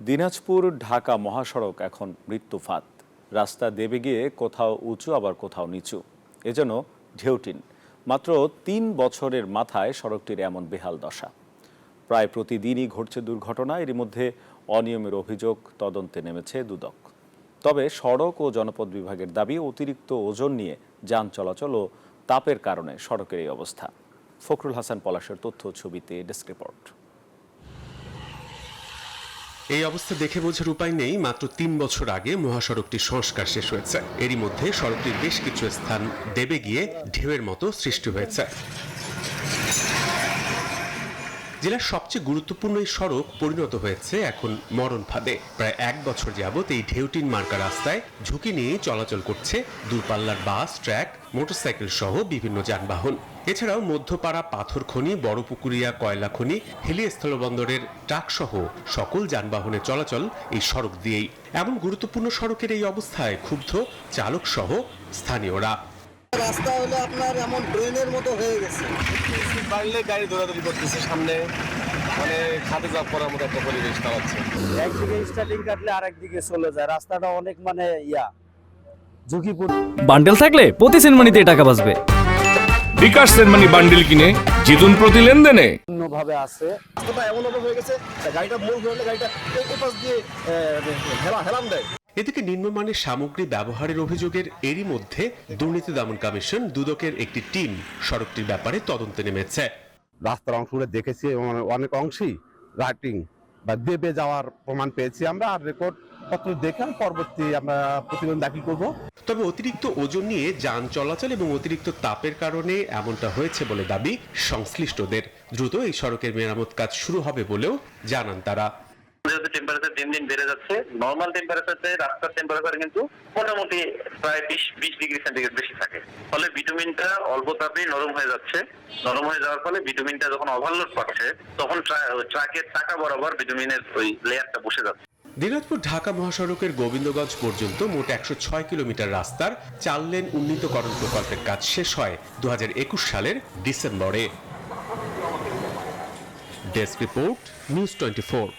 দিনাজপুর ঢাকা মহাসড়ক এখন মৃত্যুফাত। রাস্তা দেবে গিয়ে কোথাও উঁচু আবার কোথাও নিচু, এজন্য ঢেউটিন। মাত্র ৩ বছরের মাথায় সড়কটির এমন বেহাল দশা। প্রায় প্রতিদিনই ঘটছে দুর্ঘটনা। এরই মধ্যে অনিয়মের অভিযোগ, তদন্তে নেমেছে দুদক। তবে সড়ক ও জনপথ বিভাগের দাবি, অতিরিক্ত ওজন নিয়ে যান চলাচল ও তাপের কারণে সড়কের এই অবস্থা। ফখরুল হাসান পলাশের তথ্য ছবিতে ডেস্ক রিপোর্ট। এই অবস্থা দেখে বোঝার উপায় নেই, মাত্র ৩ বছর আগে মহাসড়কটির সংস্কার শেষ হয়েছে। এরই মধ্যে সড়কটির বেশ কিছু স্থান দেবে গিয়ে ঢেউয়ের মতো সৃষ্টি হয়েছে। জেলার সবচেয়ে গুরুত্বপূর্ণ এই সড়ক পরিণত হয়েছে এখন মরণ ফাঁদে। প্রায় ১ বছর যাবৎ এই ঢেউটিন মার্কা রাস্তায় ঝুঁকি নিয়ে চলাচল করছে দূরপাল্লার বাস, ট্রাক, মোটরসাইকেল সহ বিভিন্ন যানবাহন। এছাড়াও মধ্যপাড়া পাথর খনি, বড়পুকুরিয়া কয়লা খনি, হিলি স্থলবন্দরের ট্রাক সহ সকল যানবাহনের চলাচল এই সড়ক দিয়েই। এমন গুরুত্বপূর্ণ সড়কের এই অবস্থায় ক্ষুব্ধ চালক সহ স্থানীয়রা। রাস্তা হলো আপনার এমন ড্রেনের মতো হয়ে গেছে, বাড়লে গাড়ি দৌড়াদৌড়ি করতেছে, সামনে মানে খাদে জাপ করার মতো একটা পরিবেশ দাঁড়াচ্ছে। একদিকে স্টার্টিং কাটলে আরেকদিকে চলে যায়, রাস্তাটা অনেক ঝুঁকিপূর্ণ। বান্ডেল থাকলে প্রতি সেনমানিতে টাকা বাঁচবে। বিকাশ সেনমানি বান্ডেল কিনে জিতুন প্রতি লেনদেনে। অন্যভাবে আছে, রাস্তাটা এমন ভাবে হয়ে গেছে, গাড়িটা মোড় ঘুরলে গাড়িটা এই পাশ দিয়ে হেলাম দেয়। এদিকে নিম্নমানের সামগ্রী ব্যবহারের অভিযোগের এরই মধ্যে দুর্নীতি দমন কমিশন দুদকের একটি টিম সড়কটির ব্যাপারে তদন্তে নেমেছে। রাস্তার অংশগুলো দেখেছি, অনেক অংশেই রাইটিং বা দেবে যাওয়ার প্রমাণ পেয়েছি আমরা, আর রেকর্ড পত্র দেখে পরবর্তী আমরা প্রতিবেদন দাখিল করব। তবে অতিরিক্ত ওজন নিয়ে যান চলাচল এবং অতিরিক্ত তাপের কারণে এমনটা হয়েছে বলে দাবি সংশ্লিষ্টদের। দ্রুত এই সড়কের মেরামত কাজ শুরু হবে বলেও জানান তারা। যেহেতু টেম্পারেচার দিন দিন বেড়ে যাচ্ছে, নর্মাল টেম্পারেচারে রাস্তার টেম্পারেচার কিন্তু মোটামুটি প্রায় 20 ডিগ্রি সেন্টিগ্রেড বেশি থাকে। ফলে বিটুমিনটা অল্প তাপেই নরম হয়ে যাচ্ছে। নরম হয়ে যাওয়ার ফলে বিটুমিনটা যখন ওভারলোড পাচ্ছে, তখন ট্রাকের চাকা বরাবর বিটুমিনের ওই লেয়ারটা বসে যাচ্ছে। দিনাজপুর ঢাকা মহাসড়কের গোবিন্দগঞ্জ পর্যন্ত মোট ১০৬ কিলোমিটার রাস্তার ৪ লেন উন্নীতকরণ প্রকল্পের কাজ শেষ হয় ২০২১ সালের ডিসেম্বরে। Desk report, news 24।